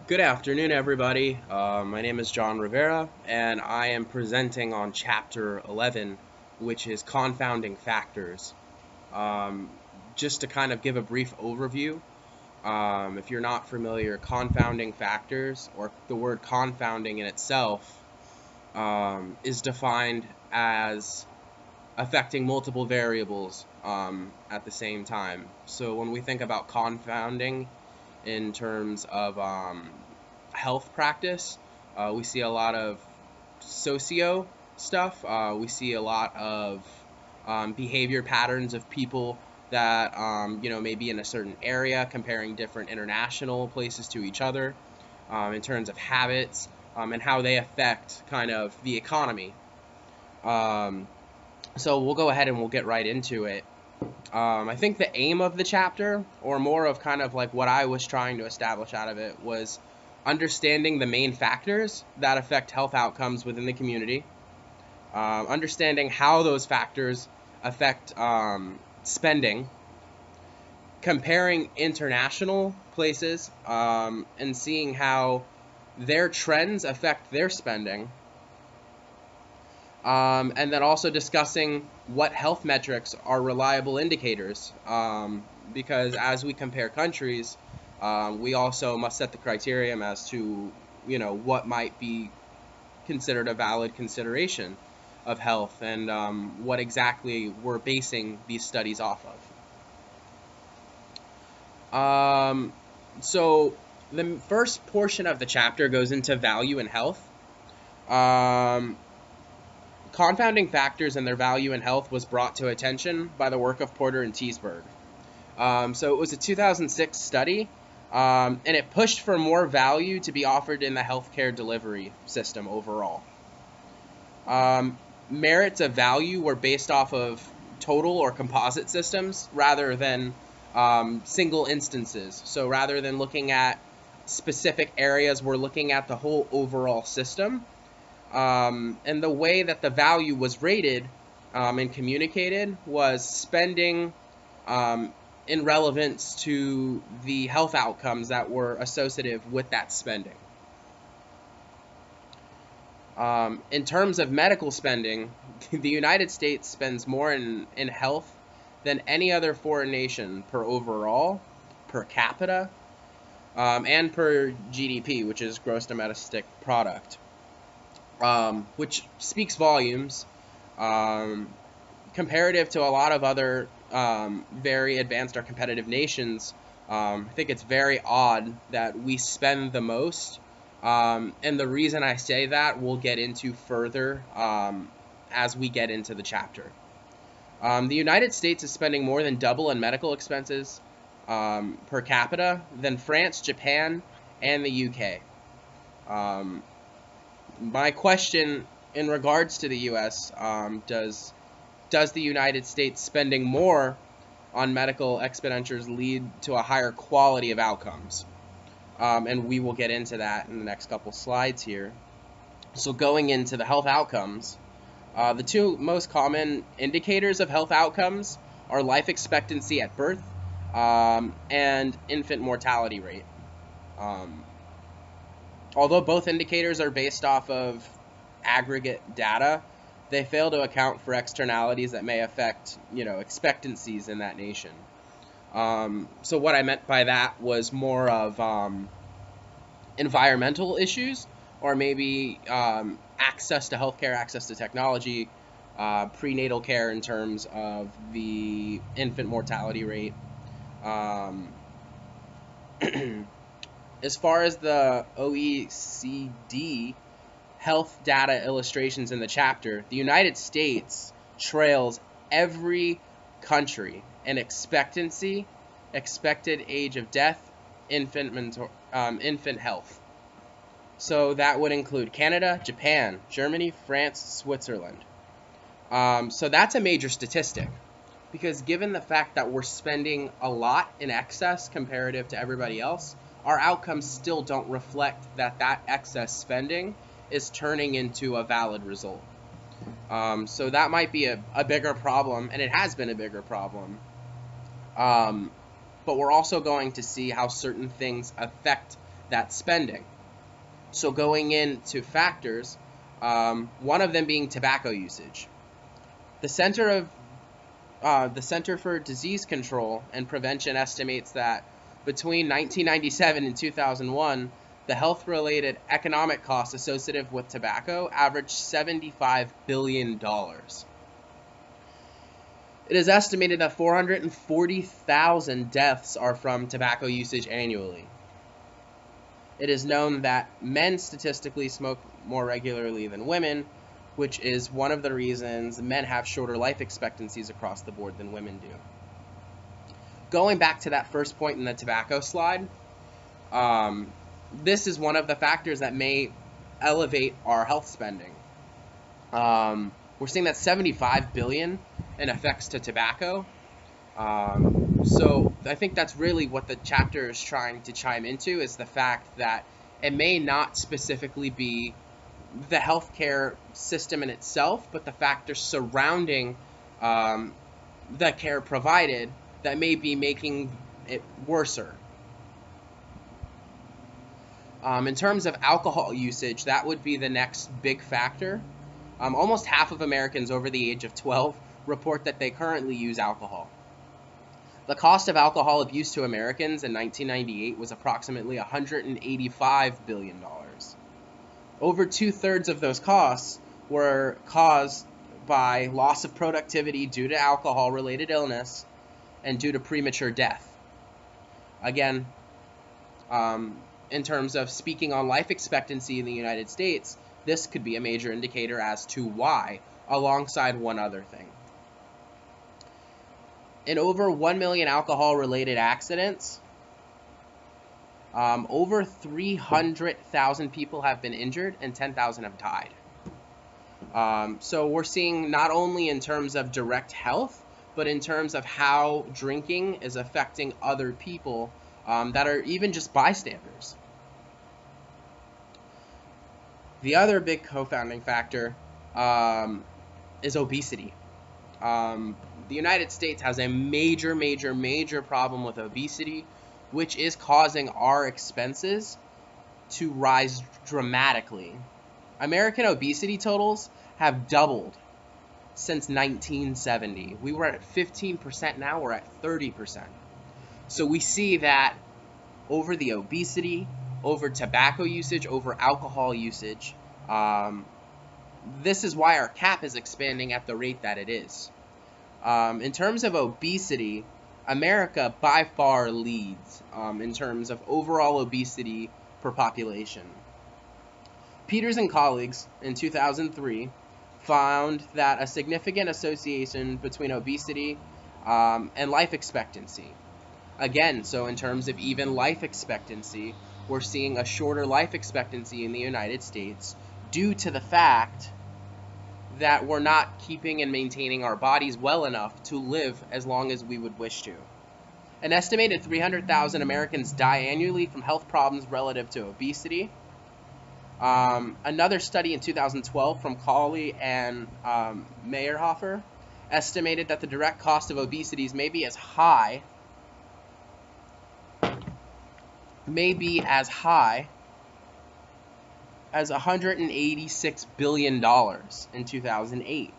Good afternoon, everybody. My name is John Rivera, and I am presenting on Chapter 11, which is Confounding Factors. Um, just to kind of give a brief overview, if you're not familiar, confounding factors, or the word confounding in itself, is defined as affecting multiple variables at the same time. So when we think about confounding in terms of health practice, we see a lot of socio stuff. We see a lot of behavior patterns of people that maybe in a certain area, comparing different international places to each other, in terms of habits, and how they affect kind of the economy. Um, so we'll go ahead and we'll get right into it. I think the aim of the chapter, or more of kind of like what I was trying to establish out of it, was understanding the main factors that affect health outcomes within the community, understanding how those factors affect spending, comparing international places, and seeing how their trends affect their spending, and then also discussing what health metrics are reliable indicators, because as we compare countries, we also must set the criterion as to what might be considered a valid consideration of health, and what exactly we're basing these studies off of. So the first portion of the chapter goes into value in health. Confounding factors and their value in health was brought to attention by the work of Porter and Teesberg. So it was a 2006 study, and it pushed for more value to be offered in the healthcare delivery system overall. Merits of value were based off of total or composite systems rather than single instances. So rather than looking at specific areas, we're looking at the whole overall system. And the way that the value was rated and communicated was spending in relevance to the health outcomes that were associative with that spending. In terms of medical spending, the United States spends more in health than any other foreign nation per overall, per capita, and per GDP, which is gross domestic product. Which speaks volumes comparative to a lot of other very advanced or competitive nations. I think it's very odd that we spend the most, and the reason I say that we'll get into further as we get into the chapter. The United States is spending more than double in medical expenses per capita than France, Japan, and the UK. My question in regards to the U.S., does the United States spending more on medical expenditures lead to a higher quality of outcomes? And we will get into that in the next couple slides here. So going into the health outcomes, the two most common indicators of health outcomes are life expectancy at birth and infant mortality rate. Although both indicators are based off of aggregate data, they fail to account for externalities that may affect, expectancies in that nation. So what I meant by that was more of environmental issues, or maybe access to healthcare, access to technology, prenatal care in terms of the infant mortality rate. As far as the OECD health data illustrations in the chapter, the United States trails every country in expectancy, expected age of death, infant health. So that would include Canada, Japan, Germany, France, Switzerland. So that's a major statistic, because given the fact that we're spending a lot in excess comparative to everybody else, our outcomes still don't reflect that excess spending is turning into a valid result. So that might be a bigger problem, and it has been a bigger problem. But we're also going to see how certain things affect that spending. So going into factors, one of them being tobacco usage. The Center for Disease Control and Prevention estimates that between 1997 and 2001, the health-related economic costs associated with tobacco averaged $75 billion. It is estimated that 440,000 deaths are from tobacco usage annually. It is known that men statistically smoke more regularly than women, which is one of the reasons men have shorter life expectancies across the board than women do. Going back to that first point in the tobacco slide, this is one of the factors that may elevate our health spending. We're seeing that $75 billion in effects to tobacco. So I think that's really what the chapter is trying to chime into, is the fact that it may not specifically be the healthcare system in itself, but the factors surrounding the care provided that may be making it worser. In terms of alcohol usage, that would be the next big factor. Almost half of Americans over the age of 12 report that they currently use alcohol. The cost of alcohol abuse to Americans in 1998 was approximately $185 billion. Over 2/3 of those costs were caused by loss of productivity due to alcohol-related illness and due to premature death. Again, in terms of speaking on life expectancy in the United States, this could be a major indicator as to why, alongside one other thing. In over 1 million alcohol-related accidents, over 300,000 people have been injured and 10,000 have died. So we're seeing not only in terms of direct health, but in terms of how drinking is affecting other people that are even just bystanders. The other big co-founding factor is obesity. The United States has a major problem with obesity, which is causing our expenses to rise dramatically. American obesity totals have doubled since 1970. We were at 15%, now we're at 30%. So we see that over the obesity, over tobacco usage, over alcohol usage, this is why our cap is expanding at the rate that it is. In terms of obesity, America by far leads in terms of overall obesity per population. Peters and colleagues in 2003 found that a significant association between obesity and life expectancy. Again, so in terms of even life expectancy, we're seeing a shorter life expectancy in the United States due to the fact that we're not keeping and maintaining our bodies well enough to live as long as we would wish to. An estimated 300,000 Americans die annually from health problems relative to obesity. Another study in 2012 from Cawley and Meyerhofer estimated that the direct cost of obesity may be as high as $186 billion in 2008.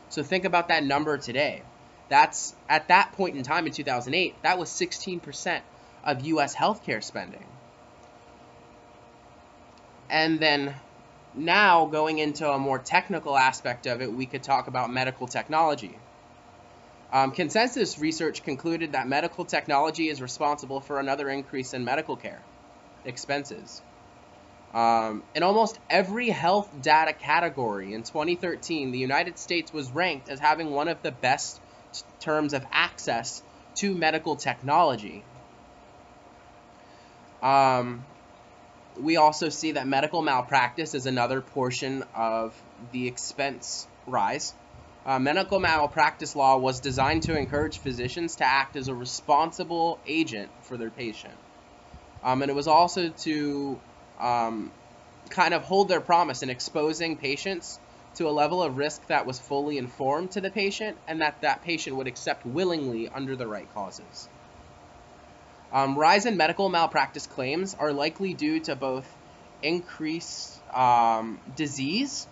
So think about that number today. That's, at that point in time in 2008, that was 16% of U.S. healthcare spending. And then now going into a more technical aspect of it, we could talk about medical technology. Consensus research concluded that medical technology is responsible for another increase in medical care expenses. In almost every health data category in 2013, the United States was ranked as having one of the best terms of access to medical technology. We also see that medical malpractice is another portion of the expense rise. Medical malpractice law was designed to encourage physicians to act as a responsible agent for their patient. And it was also to kind of hold their promise in exposing patients to a level of risk that was fully informed to the patient and that that patient would accept willingly under the right causes. Rise in medical malpractice claims are likely due to both increased disease,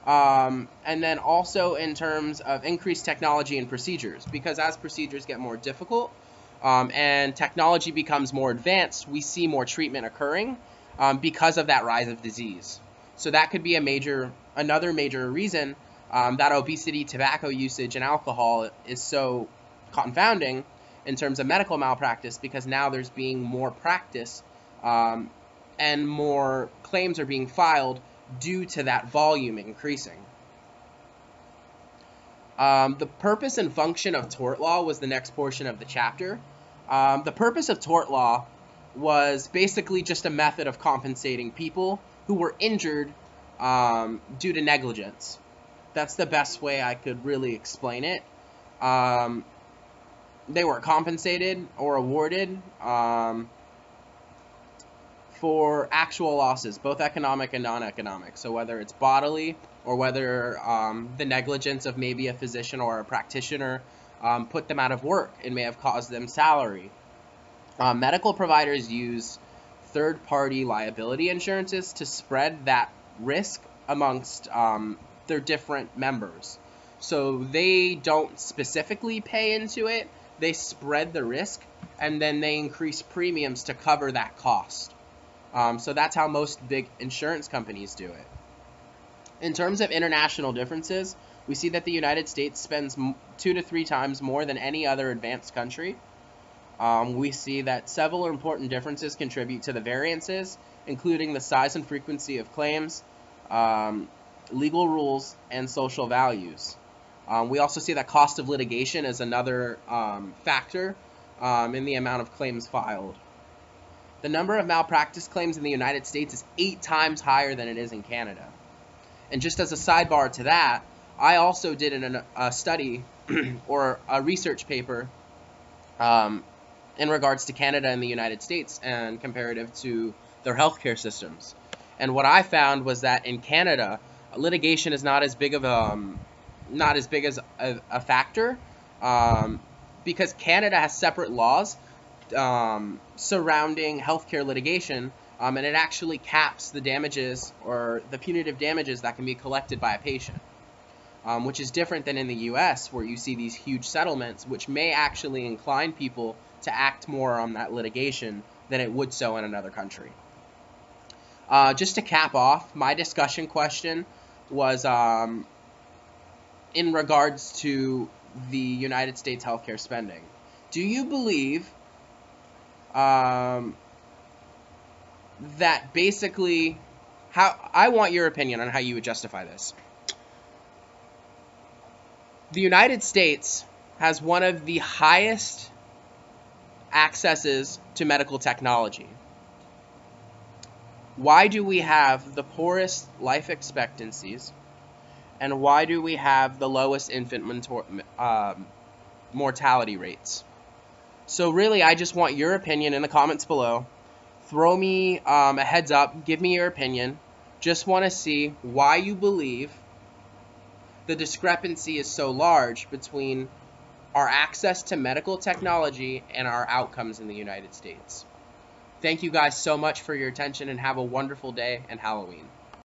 and then also in terms of increased technology and procedures, because as procedures get more difficult and technology becomes more advanced, we see more treatment occurring because of that rise of disease. So that could be another major reason that obesity, tobacco usage, and alcohol is so confounding in terms of medical malpractice, because now there's being more practice and more claims are being filed due to that volume increasing. The purpose and function of tort law was the next portion of the chapter. The purpose of tort law was basically just a method of compensating people who were injured due to negligence. That's the best way I could really explain it. They were compensated or awarded for actual losses, both economic and non-economic. So whether it's bodily or whether the negligence of maybe a physician or a practitioner put them out of work and may have caused them salary. Medical providers use third-party liability insurances to spread that risk amongst their different members. So they don't specifically pay into it, they spread the risk, and then they increase premiums to cover that cost. So that's how most big insurance companies do it. In terms of international differences, we see that the United States spends 2 to 3 times more than any other advanced country. We see that several important differences contribute to the variances, including the size and frequency of claims, legal rules, and social values. We also see that cost of litigation is another factor in the amount of claims filed. The number of malpractice claims in the United States is 8 times higher than it is in Canada. And just as a sidebar to that, I also did a study or a research paper in regards to Canada and the United States and comparative to their healthcare systems. And what I found was that in Canada, litigation is not as big as a factor because Canada has separate laws surrounding healthcare litigation, and it actually caps the damages or the punitive damages that can be collected by a patient, which is different than in the US, where you see these huge settlements, which may actually incline people to act more on that litigation than it would so in another country. Just to cap off, my discussion question was in regards to the United States healthcare spending. Do you believe that basically, I want your opinion on how you would justify this. The United States has one of the highest accesses to medical technology. Why do we have the poorest life expectancies, and why do we have the lowest infant mortality rates? So really, I just want your opinion in the comments below. Throw me a heads up, give me your opinion. Just want to see why you believe the discrepancy is so large between our access to medical technology and our outcomes in the United States. Thank you guys so much for your attention, and have a wonderful day and Halloween.